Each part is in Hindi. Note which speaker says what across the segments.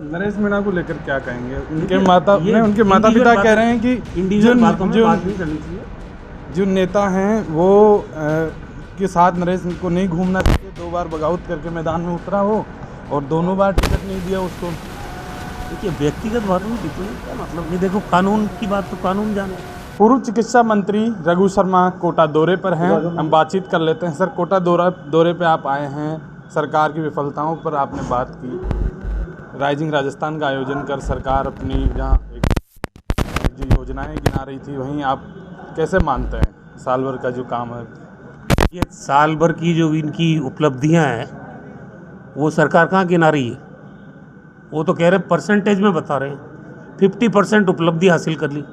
Speaker 1: नरेश मीणा को लेकर क्या कहेंगे? उनके माता पिता कह रहे हैं कि जो नेता हैं वो के साथ नरेश को नहीं घूमना चाहिए, 2 बार बगावत करके मैदान में उतरा हो और दोनों बार टिकट नहीं दिया उसको।
Speaker 2: देखिए, व्यक्तिगत बातों में टिप्पणी क्या मतलब? ये देखो, कानून की बात तो कानून जाने।
Speaker 1: पूर्व चिकित्सा मंत्री रघु शर्मा कोटा दौरे पर हैं, हम बातचीत कर लेते हैं। सर, कोटा दौरे पे आप आए हैं, सरकार की विफलताओं पर आपने बात की। राइजिंग राजस्थान का आयोजन कर सरकार अपनी जहाँ एक जो योजनाएं गिना रही थी, वहीं आप कैसे मानते हैं साल भर का जो काम है?
Speaker 2: ये साल भर की जो इनकी उपलब्धियां हैं वो सरकार कहाँ गिना रही है? वो तो कह रहे हैं, परसेंटेज में बता रहे हैं 50% उपलब्धि हासिल कर ली।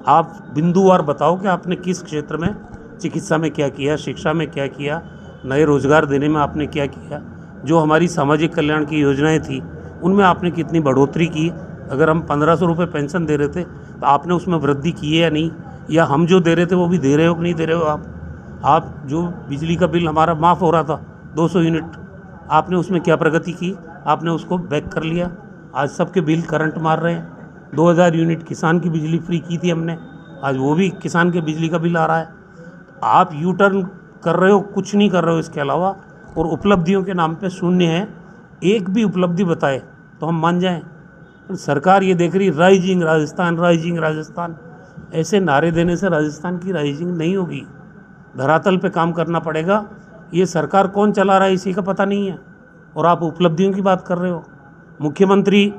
Speaker 2: आप बिंदुवार बताओ कि आपने किस क्षेत्र में, चिकित्सा में क्या किया, शिक्षा में क्या किया, नए रोजगार देने में आपने क्या किया, जो हमारी सामाजिक कल्याण की योजनाएं थी उनमें आपने कितनी बढ़ोतरी की। अगर हम 1500 रुपये पेंशन दे रहे थे तो आपने उसमें वृद्धि की है या नहीं, या हम जो दे रहे थे वो भी दे रहे हो कि नहीं दे रहे हो? आप जो बिजली का बिल हमारा माफ़ हो रहा था 200 यूनिट, आपने उसमें क्या प्रगति की? आपने उसको बैक कर लिया। आज सबके बिल करंट मार रहे हैं। 2000 यूनिट किसान की बिजली फ्री की थी हमने, आज वो भी किसान के बिजली का बिल आ रहा है। आप यू टर्न कर रहे हो, कुछ नहीं कर रहे हो इसके अलावा, और उपलब्धियों के नाम पे शून्य है। एक भी उपलब्धि बताए तो हम मान जाएं। सरकार ये देख रही राइजिंग राजस्थान, राइजिंग राजस्थान, ऐसे नारे देने से राजस्थान की राइजिंग नहीं होगी। धरातल पे काम करना पड़ेगा। ये सरकार कौन चला रहा है इसी का पता नहीं है, और आप उपलब्धियों की बात कर रहे हो। मुख्यमंत्री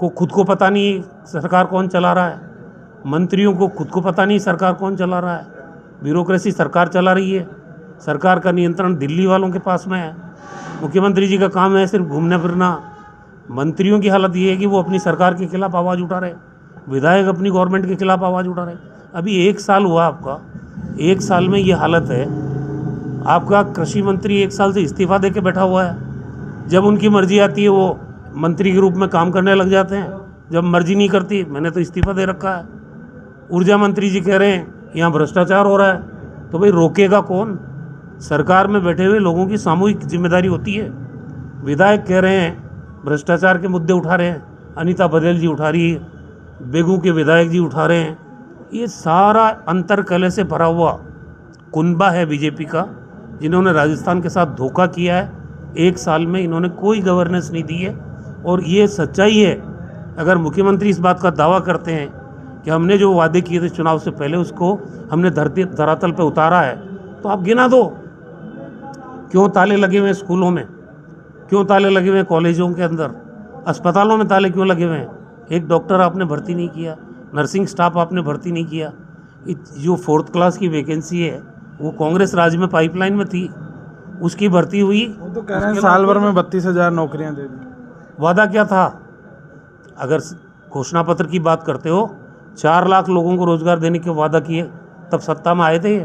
Speaker 2: को खुद को पता नहीं सरकार कौन चला रहा है, मंत्रियों को खुद को पता नहीं सरकार कौन चला रहा है। ब्यूरोक्रेसी सरकार चला रही है, सरकार का नियंत्रण दिल्ली वालों के पास में है। मुख्यमंत्री जी का काम है सिर्फ घूमना फिरना। मंत्रियों की हालत ये है कि वो अपनी सरकार के खिलाफ आवाज़ उठा रहे, विधायक अपनी गवर्नमेंट के खिलाफ आवाज़ उठा रहे। अभी 1 साल हुआ आपका, 1 साल में ये हालत है। आपका कृषि मंत्री 1 साल से इस्तीफा दे के बैठा हुआ है। जब उनकी मर्जी आती है वो मंत्री के रूप में काम करने लग जाते हैं, जब मर्जी नहीं करती मैंने तो इस्तीफा दे रखा है। ऊर्जा मंत्री जी कह रहे हैं यहाँ भ्रष्टाचार हो रहा है, तो भाई रोकेगा कौन? सरकार में बैठे हुए लोगों की सामूहिक जिम्मेदारी होती है। विधायक कह रहे हैं भ्रष्टाचार के मुद्दे उठा रहे हैं, अनीता बघेल जी उठा रही है, बेगू के विधायक जी उठा रहे हैं। ये सारा अंतरकलह से भरा हुआ कुनबा है बीजेपी का, जिन्होंने राजस्थान के साथ धोखा किया है। 1 साल में इन्होंने कोई गवर्नेंस नहीं दी है, और ये सच्चाई है। अगर मुख्यमंत्री इस बात का दावा करते हैं कि हमने जो वादे किए थे चुनाव से पहले उसको हमने धरातल पे उतारा है, तो आप गिना दो। क्यों ताले लगे हुए हैं स्कूलों में? क्यों ताले लगे हुए हैं कॉलेजों के अंदर? अस्पतालों में ताले क्यों लगे हुए हैं? एक डॉक्टर आपने भर्ती नहीं किया, नर्सिंग स्टाफ आपने भर्ती नहीं किया। जो 4th क्लास की वैकेंसी है वो कांग्रेस राज में पाइपलाइन में थी, उसकी भर्ती हुई।
Speaker 1: वो तो कह रहे हैं साल भर में 32,000 नौकरियां दे दी।
Speaker 2: वादा क्या था? अगर घोषणा पत्र की बात करते हो, 4 लाख लोगों को रोजगार देने के वादा किए, तब सत्ता में आए थे।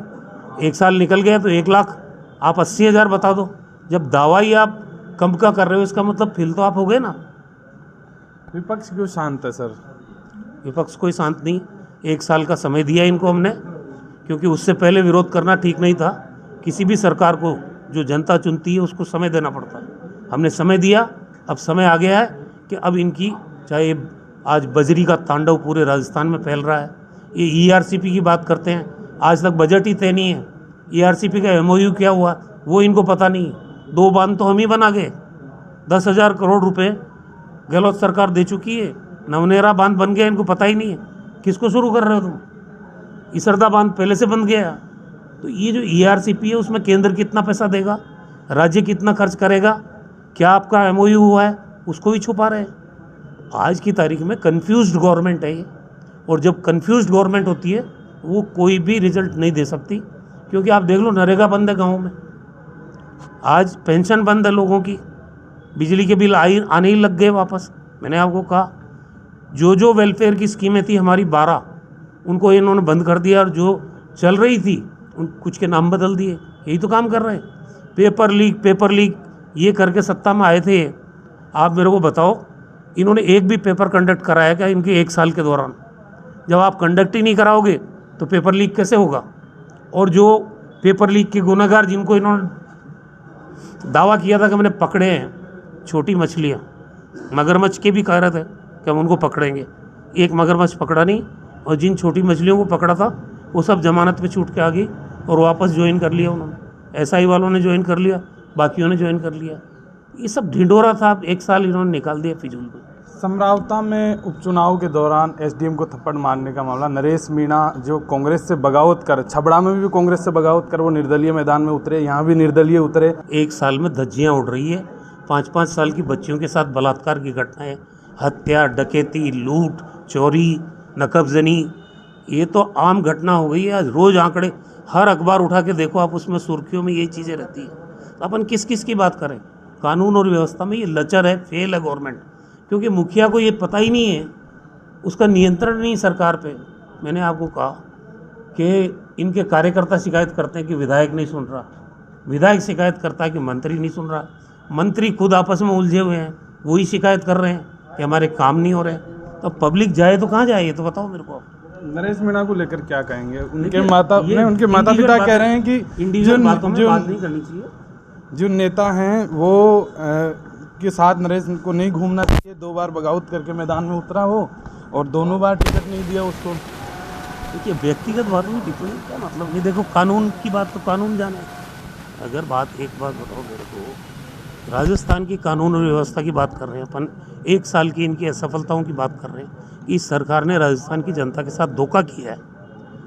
Speaker 2: 1 साल निकल गया तो 1 लाख, आप 80,000 बता दो। जब दावा ही आप कम का कर रहे हो, इसका मतलब फिल तो आप हो गए ना।
Speaker 1: विपक्ष क्यों शांत है सर?
Speaker 2: विपक्ष कोई शांत नहीं। 1 साल का समय दिया इनको हमने, क्योंकि उससे पहले विरोध करना ठीक नहीं था। किसी भी सरकार को जो जनता चुनती है उसको समय देना पड़ता है। हमने समय दिया, अब समय आ गया है कि अब इनकी, चाहे आज बजरी का तांडव पूरे राजस्थान में फैल रहा है। ये ईआरसीपी की बात करते हैं, आज तक बजट ही तय नहीं है। ईआरसीपी का एमओयू क्या हुआ वो इनको पता नहीं। 2 बांध तो हम ही बना गए, 10,000 करोड़ रुपए गहलोत सरकार दे चुकी है। नवनेरा बांध बन गया, इनको पता ही नहीं है। किसको शुरू कर रहे हो तुम? इसरदा बांध पहले से बन गया। तो ये जो ईआरसीपी है उसमें केंद्र कितना पैसा देगा, राज्य कितना खर्च करेगा, क्या आपका एमओयू हुआ है, उसको भी छुपा रहे हैं। आज की तारीख में कन्फ्यूज्ड गवर्नमेंट है ये, और जब कन्फ्यूज्ड गवर्नमेंट होती है वो कोई भी रिजल्ट नहीं दे सकती। क्योंकि आप देख लो, नरेगा बंद है गाँव में, आज पेंशन बंद है लोगों की, बिजली के बिल आने ही लग गए वापस। मैंने आपको कहा जो वेलफेयर की स्कीमें थी हमारी 12, उनको इन्होंने बंद कर दिया, और जो चल रही थी उन कुछ के नाम बदल दिए। यही तो काम कर रहे हैं। पेपर लीक ये करके सत्ता में आए थे। आप मेरे को बताओ, इन्होंने एक भी पेपर कंडक्ट कराया क्या इनके 1 साल के दौरान? जब आप कंडक्ट ही नहीं कराओगे तो पेपर लीक कैसे होगा? और जो पेपर लीक के गुनहगार जिनको इन्होंने दावा किया था कि मैंने पकड़े हैं, छोटी मछलियाँ, मगरमच्छ के भी कह रहे थे कि हम उनको पकड़ेंगे, एक मगरमच्छ पकड़ा नहीं, और जिन छोटी मछलियों को पकड़ा था वो सब जमानत पे छूट के आ गई और वापस ज्वाइन कर लिया उन्होंने। एसआई वालों ने ज्वाइन कर लिया, बाकियों ने ज्वाइन कर लिया। ये सब ढिंडोरा था, 1 साल इन्होंने निकाल दिया फिजूल में।
Speaker 1: समरावता में उपचुनाव के दौरान एसडीएम को थप्पड़ मारने का मामला, नरेश मीणा जो कांग्रेस से बगावत कर, छबड़ा में भी कांग्रेस से बगावत कर वो निर्दलीय मैदान में उतरे, यहाँ भी निर्दलीय उतरे।
Speaker 2: 1 साल में धज्जियाँ उड़ रही है, 5-5 साल की बच्चियों के साथ बलात्कार की घटनाएं, हत्या, डकैती, लूट, चोरी, नकबजनी, ये तो आम घटना हो गई है। आज रोज़ आंकड़े, हर अखबार उठा के देखो आप, उसमें सुर्खियों में ये चीज़ें रहती हैं। तो अपन किस किस की बात करें? कानून और व्यवस्था में ये लचर है, फेल है गवर्नमेंट, क्योंकि मुखिया को ये पता ही नहीं है, उसका नियंत्रण नहीं सरकार पे। मैंने आपको कहा कि इनके कार्यकर्ता शिकायत करते हैं कि विधायक नहीं सुन रहा, विधायक शिकायत करता है कि मंत्री नहीं सुन रहा, मंत्री खुद आपस में उलझे हुए हैं, वही शिकायत कर रहे हैं कि हमारे काम नहीं हो रहे। तो पब्लिक जाए तो कहाँ जाए, ये तो बताओ मेरे को।
Speaker 1: नरेश मीणा को लेकर क्या कहेंगे? उनके माता पिता कह रहे हैं कि
Speaker 2: इंडिविजुअल बातों में बात नहीं करनी चाहिए।
Speaker 1: जो नेता हैं वो के साथ नरेश को नहीं घूमना चाहिए। 2 बार बगावत करके मैदान में उतरा हो और दोनों बार टिकट नहीं दिया उसको।
Speaker 2: देखिए, व्यक्तिगत बातों में टिप्पणी क्या मतलब? ये देखो, कानून की बात तो कानून जाने। अगर एक बात बताओ मेरे को, राजस्थान की कानून और व्यवस्था की बात कर रहे हैं अपन, 1 साल की इनकी असफलताओं की बात कर रहे हैं। इस सरकार ने राजस्थान की जनता के साथ धोखा किया है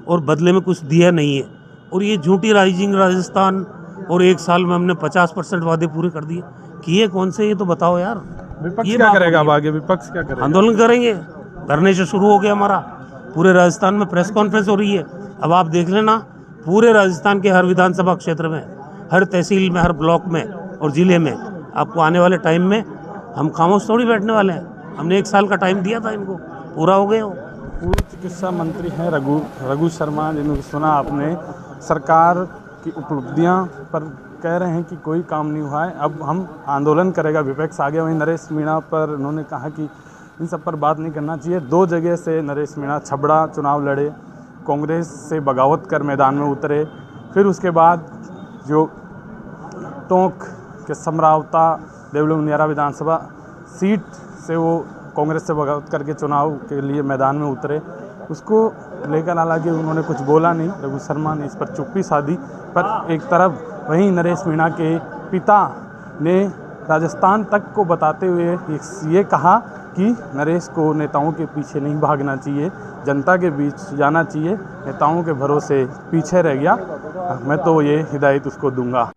Speaker 2: और बदले में कुछ दिया नहीं है। और ये झूठी राइजिंग राजस्थान, और 1 साल में हमने 50% वादे पूरे कर दिए, किए कौन से, ये तो बताओ यार।
Speaker 1: विपक्ष क्या करेगा अब आगे? विपक्ष क्या करेगा?
Speaker 2: आंदोलन करेंगे, धरने से शुरू हो गया हमारा। पूरे राजस्थान में प्रेस कॉन्फ्रेंस हो रही है। अब आप देख लेना, पूरे राजस्थान के हर विधानसभा क्षेत्र में, हर तहसील में, हर ब्लॉक में और ज़िले में आपको आने वाले टाइम में हम खामोश थोड़ी बैठने वाले हैं। हमने 1 साल का टाइम दिया था, इनको पूरा हो गया हो।
Speaker 1: पूर्व चिकित्सा मंत्री हैं रघु शर्मा, जिन्होंने सुना आपने सरकार की उपलब्धियां पर कह रहे हैं कि कोई काम नहीं हुआ है, अब हम आंदोलन करेगा विपक्ष आगे। वहीं नरेश मीणा पर उन्होंने कहा कि इन सब पर बात नहीं करना चाहिए। 2 जगह से नरेश मीणा छबड़ा चुनाव लड़े, कांग्रेस से बगावत कर मैदान में उतरे, फिर उसके बाद जो टोंक के समरावता देवली मुनियारा विधानसभा सीट से वो कांग्रेस से बगावत करके चुनाव के लिए मैदान में उतरे। उसको लेकर हालांकि उन्होंने कुछ बोला नहीं, रघु शर्मा ने इस पर चुप्पी साधी। पर एक तरफ वहीं नरेश मीणा के पिता ने राजस्थान तक को बताते हुए ये कहा कि नरेश को नेताओं के पीछे नहीं भागना चाहिए, जनता के बीच जाना चाहिए, नेताओं के भरोसे पीछे रह गया, मैं तो ये हिदायत उसको दूंगा।